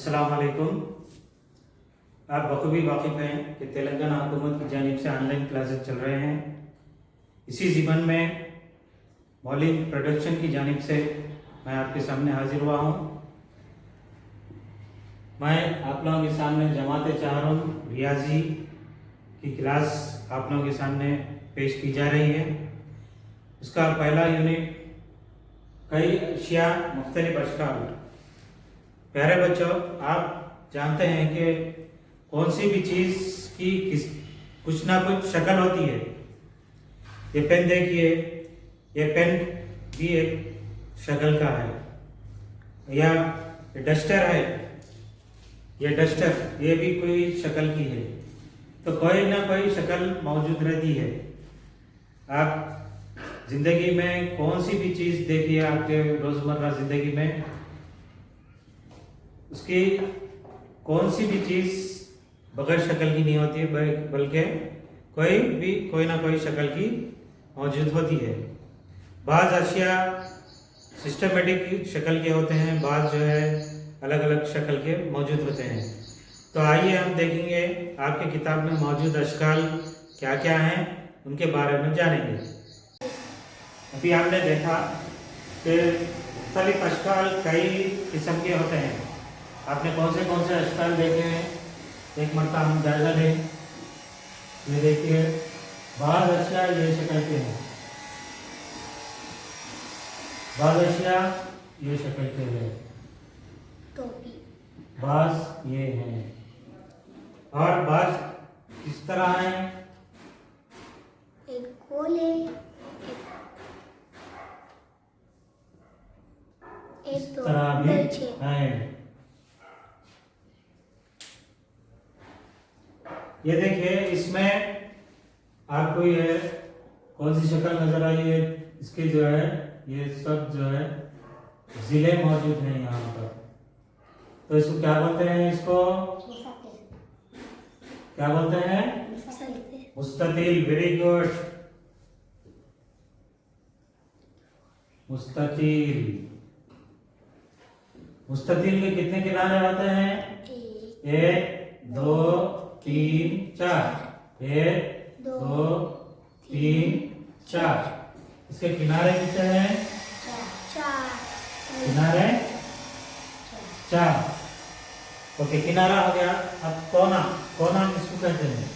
अस्सलाम वालेकुम। आप बखूबी वाकिफ़ हैं कि तेलंगाना हुकूमत की जानिब से ऑनलाइन क्लासेस चल रहे हैं। इसी ज़िमन में मौलिक प्रोडक्शन की जानिब से मैं आपके सामने हाजिर हुआ हूँ। मैं आप लोगों के सामने जमात चाहरुम रियाजी की क्लास आप लोगों के सामने पेश की जा रही है। उसका पहला यूनिट कई अशिया मुख्तलिफ अशकाल। प्यारे बच्चों, आप जानते हैं कि कौन सी भी चीज़ की कुछ ना कुछ शक्ल होती है। ये पेन देखिए, ये पेन भी एक शक्ल का है। या डस्टर है, ये डस्टर ये भी कोई शक्ल की है। तो कोई ना कोई शक्ल मौजूद रहती है। आप ज़िंदगी में कौन सी भी चीज़ देखिए, आपके रोज़मर्रा ज़िंदगी में उसकी कौन सी भी चीज़ बगैर शक्ल की नहीं होती है, बल्कि कोई ना कोई शक्ल की मौजूद होती है। बाज़ अशिया सिस्टमेटिक शक्ल के होते हैं, बाज़ जो है अलग अलग शक्ल के मौजूद होते हैं। तो आइए हम देखेंगे आपके किताब में मौजूद अशकाल क्या क्या हैं, उनके बारे में जानेंगे। अभी हमने देखा कि मुख्तलिफ अशकाल कई किस्म के होते हैं। आपने कौन से अशकाल देखे हैं, एक मरतबा हम जायजा लें। ये देखिए, बाज़ अशिया ये शक्ल के हैं, बाज़ अशिया ये शक्ल के हैं, बाज़ ये हैं, और बाज़ किस तरह हैं? एक गोल है, इस तरह भी हैं। ये देखिए, इसमें आपको ये कौन सी शक्ल नजर आई है? इसके जो है ये सब जो है जिले मौजूद हैं यहाँ पर। तो इसको क्या बोलते हैं? इसको क्या बोलते हैं? मुस्ततिल। Very good, मुस्ततिल। मुस्ततिल के कितने किनारे होते हैं? 1 2 3 4। 1 2 3 4। इसके किनारे कितने हैं? 4 किनारे 4। ओके, किनारा हो गया। अब कोना, कोना किसको कहते हैं?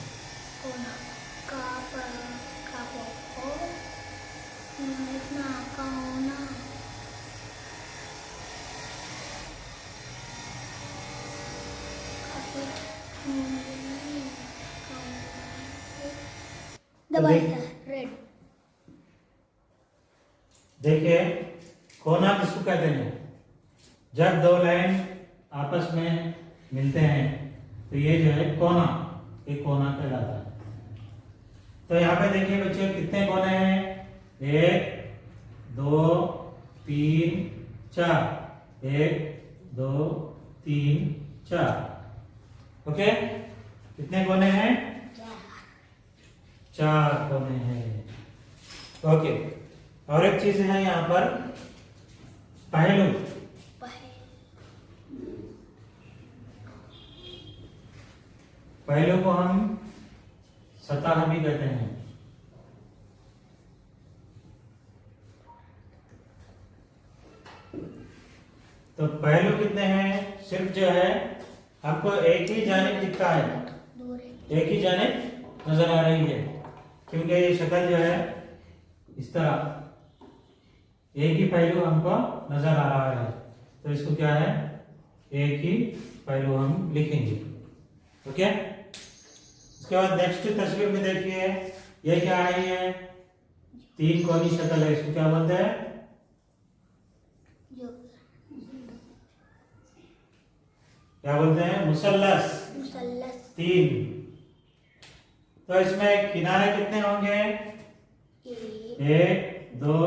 रेड। देखिए, कोना किसको कहते हैं? जब दो लाइन आपस में मिलते हैं तो ये जो है कोना, ये कोना कहलाता है। तो यहाँ पे देखिए बच्चे, कितने कोने हैं? 1 2 3 4। 1 2 3 4। ओके, कितने कोने हैं? 4 कोने हैं। ओके, और एक चीज है यहाँ पर, पहलू। पहलू को हम सतह भी कहते हैं। तो पहलू कितने हैं? सिर्फ जो है आपको एक ही जानिब दिखता है, एक ही जानिब नजर आ रही है, क्योंकि ये शक्ल जो है इस तरह एक ही पहलू हमको नजर आ रहा है। तो इसको क्या है? एक ही पहलू हम लिखेंगे। ओके, उसके बाद नेक्स्ट तस्वीर में देखिए, ये क्या है? ये 3 कोनी शक्ल है। इसको क्या बोलते हैं? क्या बोलते हैं? मुसल्लस। 3। तो इसमें किनारे कितने होंगे? 1 2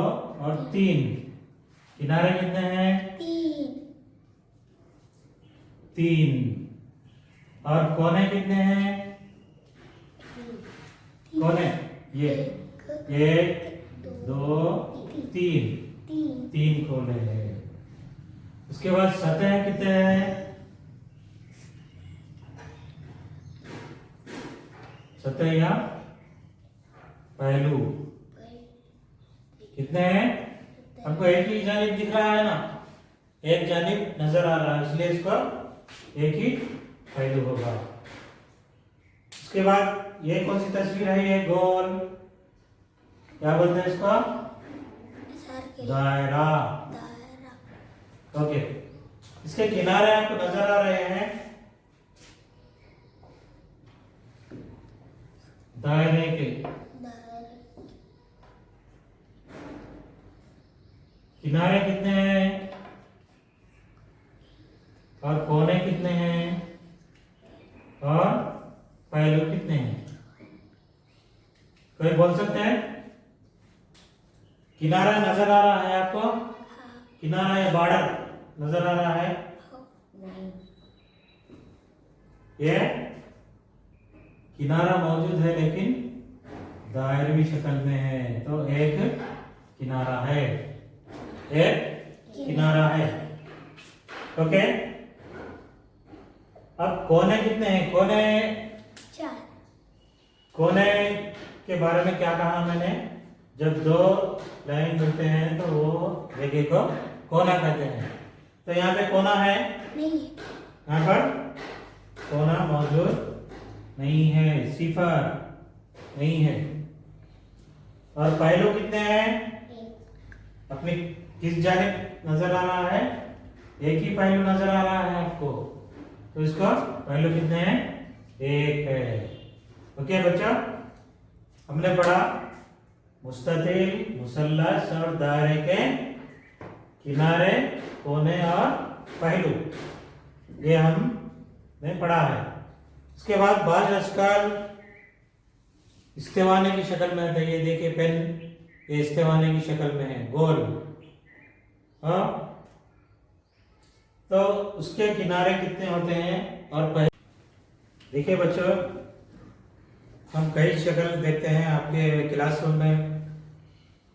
और 3। किनारे कितने हैं? 3। और कोने कितने हैं? कोने ये 1 2 3। 3 कोने हैं। उसके बाद सतह कितने हैं? सतह या पहलू कितने हैं? हमको एक ही जानिब दिख रहा है ना, एक जानिब नजर आ रहा है, इसलिए इसका एक ही पहलू होगा। उसके बाद ये कौन सी तस्वीर है? ये गोल, क्या बोलते हैं इसका? दायरा। ओके, इसके किनारे आपको नजर आ रहे हैं, दायरे के किनारे कितने हैं और कोने कितने हैं और पहलू कितने हैं? कोई बोल सकते हैं? किनारा नजर आ रहा है आपको? किनारा या बॉर्डर नजर आ रहा है? ये किनारा मौजूद है लेकिन दायरवी शक्ल में है, तो एक किनारा है, एक किनारा है। ओके, अब कोने कितने हैं? कोने 4। कोने के बारे में क्या कहा मैंने? जब दो लाइन मिलते हैं तो वो जगह को कोना कहते हैं। तो यहाँ पे कोना है नहीं, यहाँ पर कोना मौजूद नहीं है, सिफर नहीं है। और पहलू कितने हैं? अपनी किस जानिब नजर आ रहा है? एक ही पहलू नजर आ रहा है आपको, तो इसका पहलू कितने हैं? एक है। ओके बच्चा, हमने पढ़ा मुस्ततिल, मुसल्लस और दायरे के किनारे, कोने और पहलू, ये हमने पढ़ा है। इसके बाद बाज़ अशकाल इस्तेवाने की शक्ल में है। ये देखिए पेन, ये इस्तेवाने की शक्ल में है, गोल। हाँ, तो उसके किनारे कितने होते हैं और पहलू? देखिए बच्चों, हम कई शक्ल देखते हैं आपके क्लासरूम में,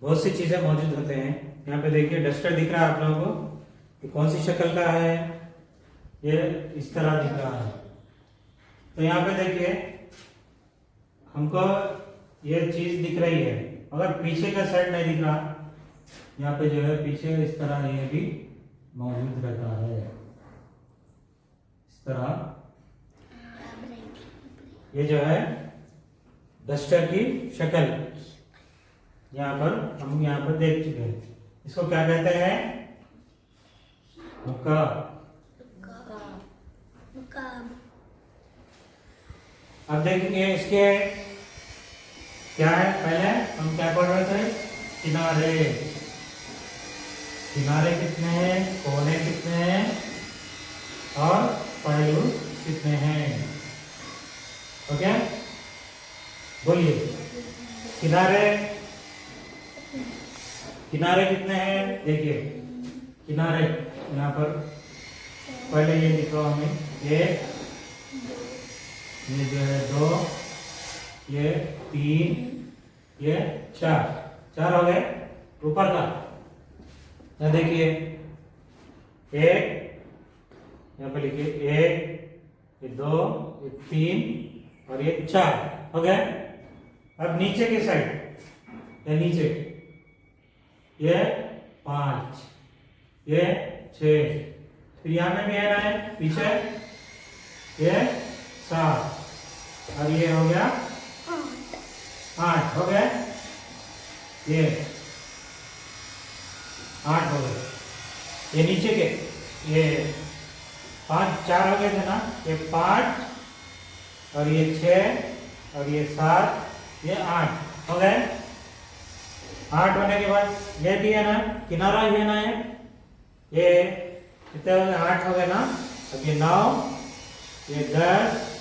बहुत सी चीजें मौजूद होते हैं। यहाँ पे देखिए डस्टर दिख रहा है आप लोगों को, ये कौन सी शक्ल का है? ये इस तरह दिख रहा है। तो यहाँ पे देखिए हमको ये चीज दिख रही है, मगर पीछे का साइड नहीं दिख रहा। यहाँ पे जो है पीछे इस तरह ये भी मौजूद रहता है, इस तरह। ये जो है डस्टर की शक्ल यहाँ पर हम यहाँ पर देख चुके हैं। इसको क्या कहते हैं? हुक्का। अब देखेंगे इसके क्या है। पहले हम क्या पढ़ रहे थे? किनारे। किनारे कितने हैं, कोने कितने हैं और पहलू कितने हैं? ओके, बोलिए। किनारे किनारे कितने हैं? देखिए किनारे यहाँ पर पहले ये लिखो हमें, एक, ये जो है 2, ये 3, ये 4, 4 हो गए ऊपर का। यहाँ देखिए एक, यहाँ पर लिखिए 1, ये 2, ये 3 और ये 4 हो गए। अब नीचे की साइड, ये नीचे ये 5, ये 6, फिर यहाँ में भी है ना, है पीछे ये 7 और ये हो गया 8 हो गए, ये 8 हो गए। ये नीचे के ये 5, 4 हो गए थे ना, ये 5 और ये 6 और ये 7, ये 8 हो गए। 8 होने के बाद ये भी है ना, किनारा भी है ना, ये कितने हो गए? 8 हो गए ना। अब ये 9, ये 10,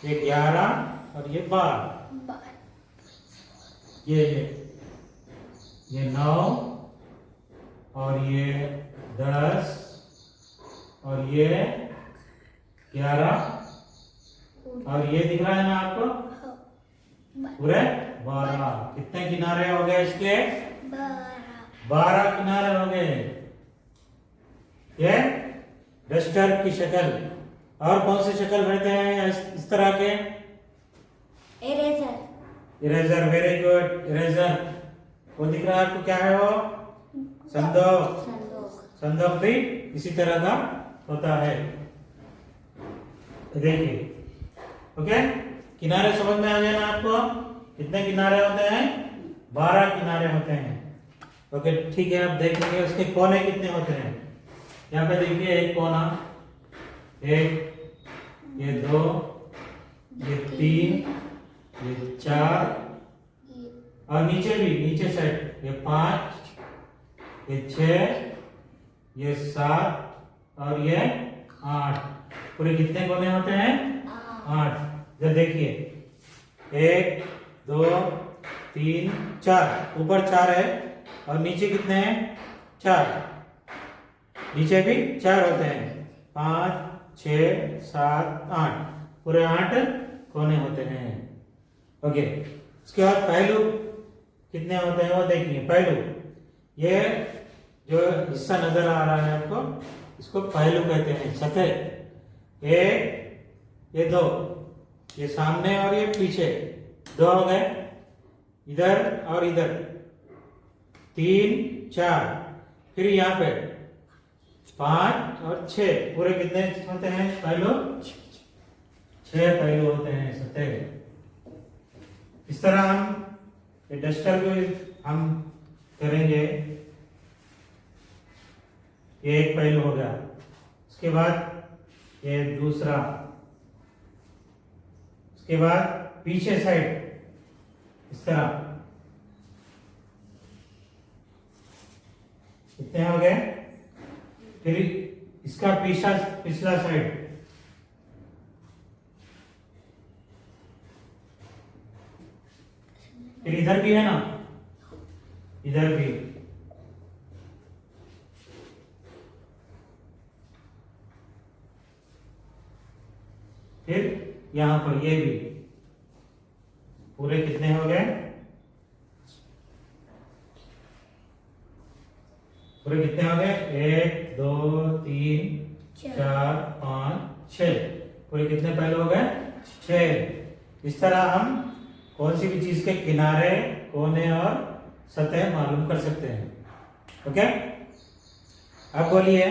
ये 11 और ये 12। ये 9 और ये 10 और ये 11 और ये दिख रहा है ना आपको पूरे 12। कितने किनारे हो गए इसके? 12 किनारे हो गए। ये डस्टर की शक्ल। और कौन सी शक्ल रहते हैं इस तरह के? Eraser eraser, very good, eraser. वो दिख रहा है आपको, क्या है वो? संदूक। संदूक संदूक भी इसी तरह का होता है। देखिए, ओके, किनारे समझ में आ गए ना आपको? कितने किनारे होते हैं? 12 किनारे होते हैं। ओके, ठीक है, अब देखेंगे उसके कोने कितने होते हैं। यहाँ पे देखिए, एक कोना, एक, ये 2, ये 3, ये 4, और नीचे भी, नीचे साइड, ये 5, ये 6, ये 7 और ये 8। पूरे कितने कोने होते हैं? 8। जब देखिए, 1, 2, 3, 4, ऊपर 4 है और नीचे कितने हैं? 4। नीचे भी 4 होते हैं। 5, 6, 7, 8, पूरे 8 कोने होते हैं। ओके, उसके बाद पहलू कितने होते हैं वो देखिए। पहलू, ये जो हिस्सा नजर आ रहा है आपको, इसको पहलू कहते हैं। सतह, एक, ये 2, ये सामने और ये पीछे 2 हो गए, इधर और इधर 3, 4, फिर यहाँ पे 5 और 6, पूरे कितने होते हैं पहलू? 6 पहलू होते हैं सतह। इस तरह हम ये डस्टर भी हम करेंगे। ये एक पहलू हो गया, उसके बाद ये दूसरा, उसके बाद पीछे साइड इस तरह कितने हो गए? फिर इसका पिछला साइड, फिर इधर भी है ना, इधर भी, फिर यहां पर ये भी, पूरे कितने हो गए? पूरे कितने हो गए? 1, 2, 3, 4, 5, 6, पूरे कितने पहलू हो गए? 6। इस तरह हम कौन सी भी चीज के किनारे, कोने और सतह मालूम कर सकते हैं। ओके, अब बोलिए,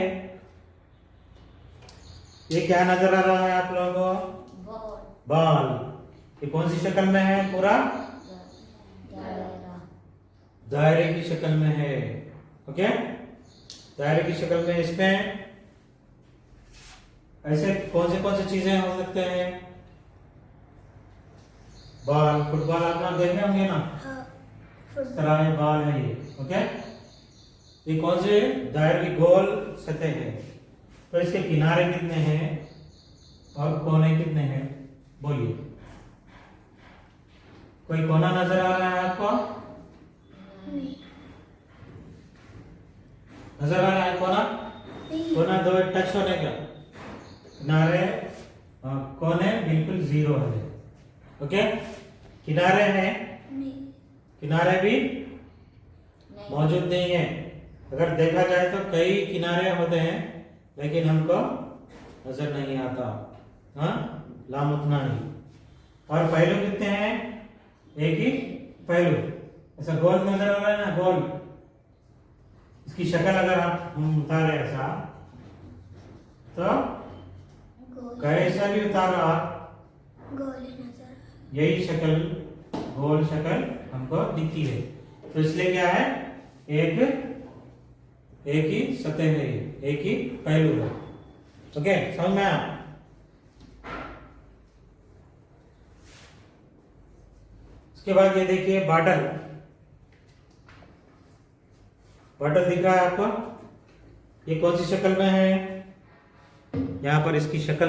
ये क्या नजर आ रहा है आप लोगों को? बॉल। ये कौन सी शक्ल में है? पूरा दायरे की शक्ल में है। ओके, दायरे की शक्ल में। इसमें ऐसे कौन से चीजें हो सकते हैं? बॉल, फुटबॉल आप लोग देखे होंगे ना, इस तरह ये बॉल है ये। ओके, ये कौन से दायरे की गोल सतह है, तो इसके किनारे कितने हैं और कोने कितने हैं? बोलिए, कोई कोना नजर आ रहा है आपको? नजर आ रहा है कोना? कोना 2 टच होने का, किनारे कोने बिल्कुल 0 है। ओके, किनारे हैं, किनारे भी मौजूद नहीं है। अगर देखा जाए तो कई किनारे होते हैं, लेकिन हमको नजर नहीं आता। हाँ, लाम उतना ही। और पहलू कितने हैं? एक ही पहलू। ऐसा गोल नजर आ रहा है ना, गोल। इसकी शक्ल अगर हम उतारे ऐसा, तो कैसा भी उतारो आप, यही शक्ल, गोल शक्ल हमको दिखती है। तो इसलिए क्या है? एक ही सतह है, एक ही पहलू है। ओके, समझ में आया? उसके बाद ये देखिए, बाटल। बाटल दिख रहा है आपको? ये कौन सी शक्ल में है? यहाँ पर इसकी शक्ल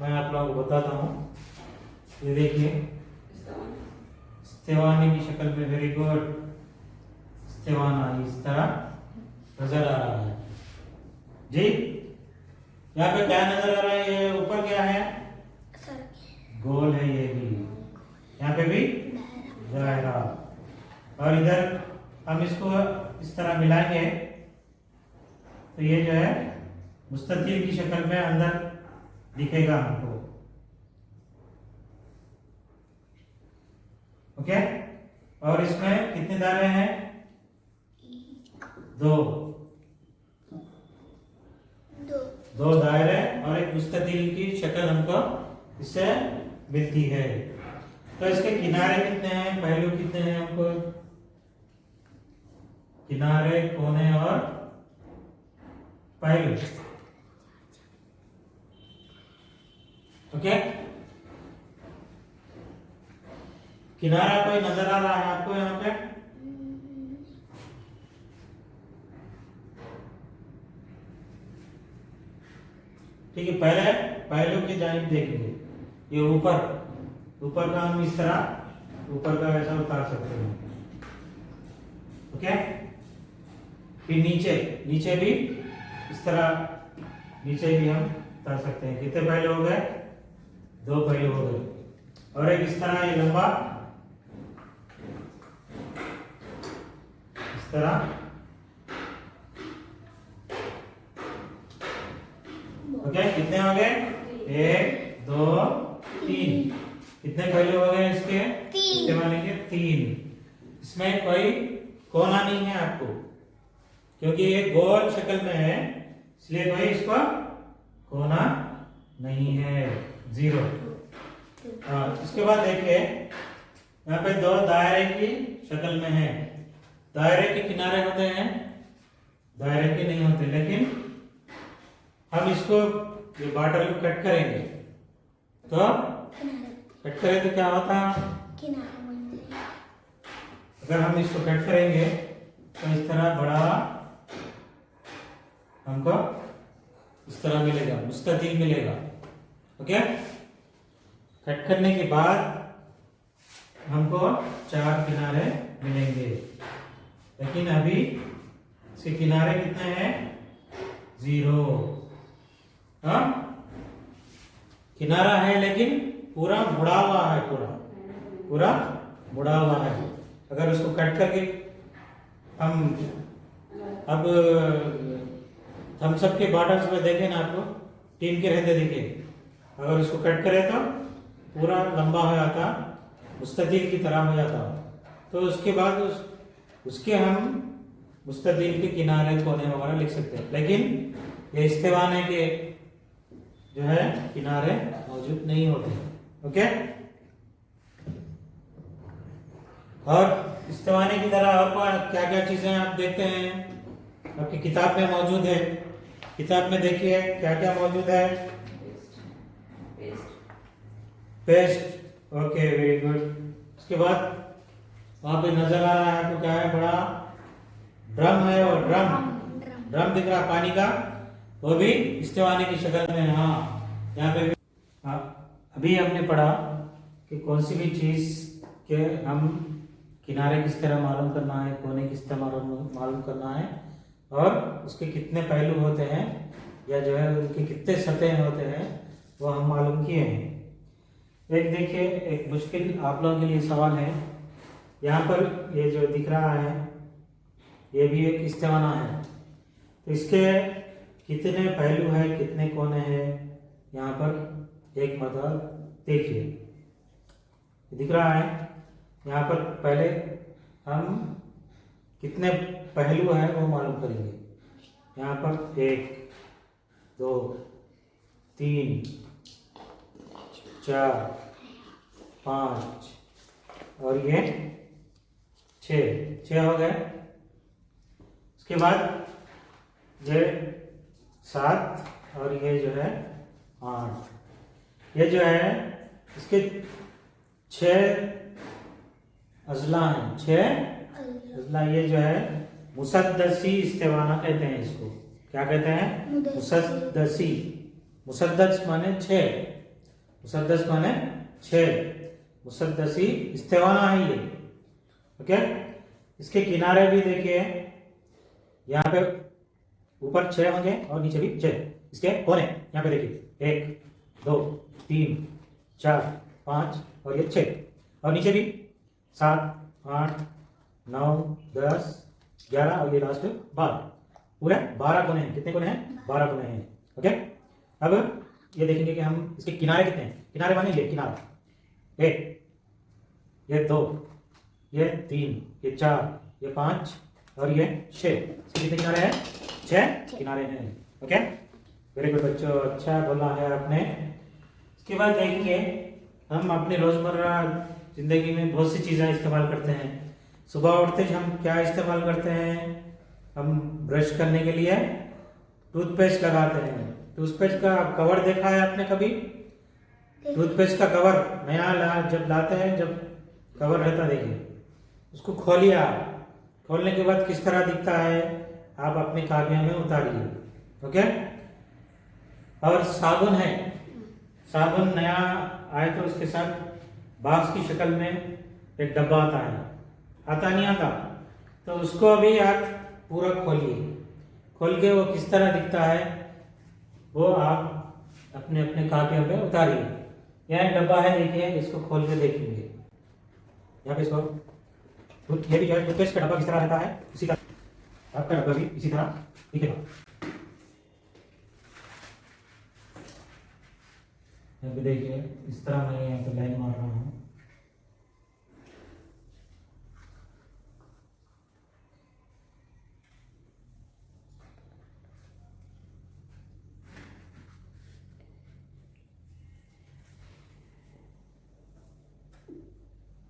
मैं आप लोगों को बताता हूँ। ये देखिए, स्तेवानी की शक्ल में। वेरी गुड, स्तेवाना इस तरह नजर आ रहा है जी। यहाँ पे क्या नजर आ रहा है? ये ऊपर क्या है? गोल है ये भी। यहाँ पे भी दायरा। और इधर हम इसको इस तरह मिलाएंगे तो ये जो है मुस्ततील की शक्ल में अंदर दिखेगा हमको। ओके। और इसमें कितने दायरे हैं? 2 दो दायरे और एक मुस्ततिल की शक्ल हमको इससे मिलती है। तो इसके किनारे कितने हैं, पहलू कितने हैं हमको? किनारे, कोने और पहलू। ओके। किनारा कोई नजर आ रहा है आपको यहाँ पे? ठीक है, पहले पहलू की जानिब देखेंगे। ये ऊपर का हम इस तरह ऊपर का ऐसा उतार सकते हैं। ओके। फिर नीचे भी इस तरह नीचे भी हम उतार सकते हैं। कितने पहलू हो गए? 2 पहलू हो गए। और एक इस तरह ये लंबा, इस तरह। ओके, कितने हो गए? 1 2 3। कितने पहलू हो गए इसके? इसके माने के 3। इसमें कोई कोना नहीं है आपको, क्योंकि ये गोल शक्ल में है, इसलिए कोई इसका कोना नहीं है, 0। इसके बाद देखिए यहाँ पे 2 दायरे की शक्ल में है। दायरे के किनारे होते हैं, दायरे के नहीं होते। लेकिन हम इसको ये बॉर्डर को कट करेंगे, तो कट करें तो क्या होता है? अगर हम इसको कट करेंगे तो इस तरह बड़ा हमको इस तरह मिलेगा, मुस्ततिल मिलेगा। ओके। कट करने के बाद हमको 4 किनारे मिलेंगे। लेकिन अभी इसके किनारे कितने हैं? 0। हाँ, किनारा है लेकिन पूरा मुड़ा हुआ है, पूरा मुड़ा हुआ है। अगर उसको कट करके हम अब थम्स अप के बॉटल्स में देखें ना, आपको टीन के रहते देखे, अगर उसको कट करें तो पूरा लंबा हो जाता, मुस्ततिल की तरह हो जाता। तो उसके बाद उसके हम मुस्ततिल के किनारे, कोने वगैरह लिख सकते हैं। लेकिन ये इस्तेवाने के जो है किनारे मौजूद नहीं होते। ओके। और इस्तेवाने की तरह और क्या क्या चीजें आप देखते हैं आपकी किताब में मौजूद है। किताब में देखिए क्या क्या मौजूद है। पेस्ट। Okay, very good. उसके बाद वहां पे नजर आ रहा है आपको, क्या है? बड़ा ड्रम है, और ड्रम दिख रहा है पानी का, वो भी इस्तेवाने की शक्ल में। हाँ, यहाँ पे भी अभी हमने पढ़ा कि कौन सी भी चीज के हम किनारे किस तरह मालूम करना है, कोने किस तरह मालूम करना है, और उसके कितने पहलू होते हैं, या जो है उनके कितने सतह होते हैं, वो हम मालूम किए हैं। एक देखिए, एक मुश्किल आप लोगों के लिए सवाल है। यहाँ पर ये जो दिख रहा है, ये भी एक इस्तेवाना है। तो इसके कितने पहलू है, कितने कोने हैं, यहाँ पर एक मतलब देखिए दिख रहा है। यहाँ पर पहले हम कितने पहलू हैं वो मालूम करेंगे। यहाँ पर 1 2 3 4 5 और ये 6 हो गए। उसके बाद ये 7 और ये जो है 8। ये जो है इसके 6 अजला हैं, 6 अजला। ये जो है मुसद्दसी इस्तेवाना कहते हैं इसको। क्या कहते हैं? मुसद्दसी। मुसद्दस माने 6, मुसद्दस माने 6, मुसद्दसी इस्तेवाना है ये। ओके। इसके किनारे भी देखिए, यहाँ पे ऊपर 6 होंगे और नीचे भी 6। इसके कोने यहाँ पे देखिए 1 2 3 4 5 और ये 6, और नीचे भी 7 8 9 10 11 और ये लास्ट 12। पूरे 12 कोने हैं। कितने कोने हैं? 12 कोने हैं। ओके। अब ये देखेंगे कि हम इसके किनारे कितने हैं। किनारे माने ये किनारा 1 ये 2, ये 3, ये 4, ये 5 और ये 6। कितने किनारे हैं? 6 किनारे हैं। ओके, वेरी गुड बच्चों, अच्छा बोला है आपने। इसके बाद देखेंगे हम अपने रोजमर्रा जिंदगी में बहुत सी चीज़ें इस्तेमाल करते हैं। सुबह उठते ही हम क्या इस्तेमाल करते हैं? हम ब्रश करने के लिए टूथपेस्ट लगाते हैं। टूथपेस्ट का कवर देखा है आपने कभी? टूथपेस्ट का कवर नया जब लाते हैं, जब कवर रहता है, देखिए उसको खोलिए आप। खोलने के बाद किस तरह दिखता है आप अपनी कापियों में उतारिए। ओके, और साबुन है, साबुन नया आए तो उसके साथ बॉक्स की शक्ल में एक डब्बा आता है, आता नहीं आता? तो उसको अभी आप पूरा खोलिए, खोल के वो किस तरह दिखता है वो आप अपने अपने कापियों में उतारिए। यह डब्बा है, देखिए इसको खोल के देखेंगे। यहाँ पे इसको ये भी जो है टूथपेस्ट का डब्बा किस तरह रहता है, इसी तरह आपका डब्बा भी इसी तरह दिखेगा। यहाँ पे देखिए इस तरह मैं यहाँ पे लाइन मार रहा हूँ।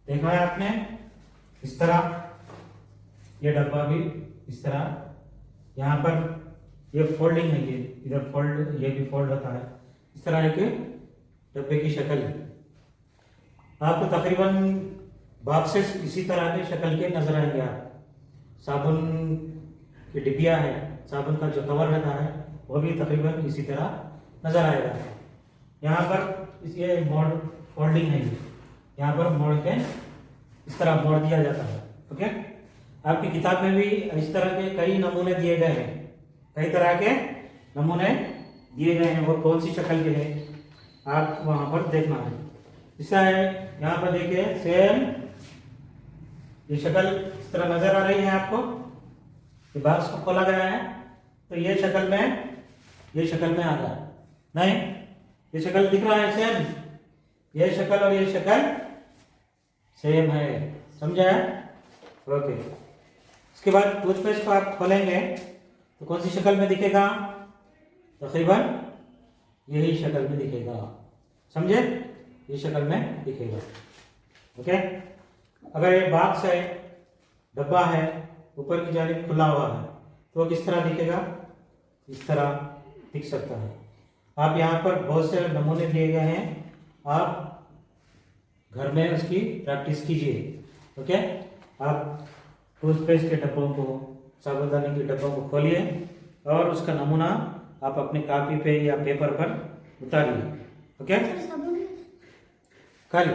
देखा है आपने? इस तरह ये डब्बा भी इस तरह, यहाँ पर ये फोल्डिंग है, ये इधर फोल्ड, ये भी फोल्ड होता है। इस तरह एक डब्बे की शक्ल है। आपको तकरीबन बॉक्सेस इसी तरह के शक्ल के नजर आएंगे। आप साबुन की डिब्बिया है, साबुन का जो कवर रहता है वो भी तकरीबन इसी तरह नजर आएगा। यहाँ पर ये मोड़ फोल्डिंग है, यहाँ पर मोड़ के इस तरह मोड़ दिया जाता है। ओके, आपकी किताब में भी इस तरह के कई नमूने दिए गए हैं, कई तरह के नमूने दिए गए हैं। वो कौन सी शक्ल के हैं आप वहां पर देखना है। ऐसा है, यहाँ पर देखिए सेम ये शक्ल इस तरह नजर आ रही है आपको। ये बॉक्स को खोला गया है तो ये शक्ल में आ गया। नहीं, ये शक्ल दिख रहा है सेम, ये शक्ल और ये शक्ल सेम है, समझा है? ओके, इसके बाद टूथपेस्ट को आप खोलेंगे तो कौन सी शक्ल में दिखेगा? तकरीबन यही शक्ल में दिखेगा, समझे? ये शक्ल में दिखेगा। ओके, अगर ये बॉक्स है, डब्बा है, ऊपर की जानिब खुला हुआ है तो किस तरह दिखेगा? इस तरह दिख सकता है। आप यहाँ पर बहुत से नमूने दिए गए हैं, आप घर में उसकी प्रैक्टिस कीजिए। ओके, आप टूथपेस्ट के डब्बों को, साबुनदानी के डब्बों को खोलिए और उसका नमूना आप अपने कॉपी पे या पेपर पर उतारिए। ओके, कल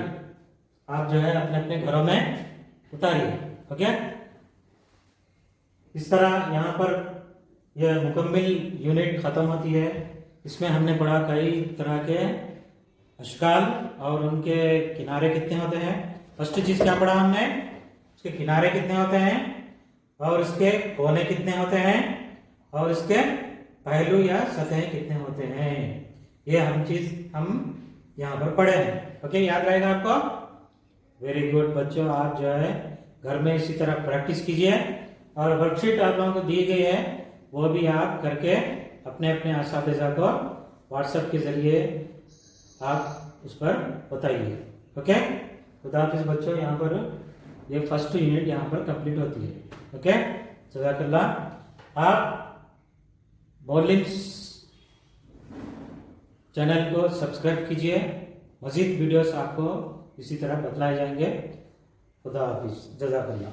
आप जो है अपने अपने घरों में उतारिए। ओके, इस तरह यहाँ पर यह मुकम्मल यूनिट ख़त्म होती है। इसमें हमने पढ़ा कई तरह के अशकाल और उनके किनारे कितने होते हैं। फर्स्ट चीज़ क्या पढ़ा हमने? उसके किनारे कितने होते हैं और उसके कोने कितने होते हैं और इसके पहलू या सतहें कितने होते हैं। ये हम यहाँ पर पढ़े हैं। ओके, याद रहेगा आपको? वेरी गुड बच्चों, आप जो है घर में इसी तरह प्रैक्टिस कीजिए और वर्कशीट आप लोगों को दी गई है वो भी आप करके अपने अपने असातिज़ा को व्हाट्सएप के जरिए आप उस पर बताइए। ओके, खुदा हाफिज़ बच्चों। यहाँ पर ये फर्स्ट यूनिट यहाँ पर कंप्लीट होती है। ओके, जज़ाकल्लाह। आप बॉलिम्स चैनल को सब्सक्राइब कीजिए, मज़ीद वीडियोस आपको इसी तरह बतलाए जाएंगे। खुदा हाफिज़, जज़ाकल्लाह।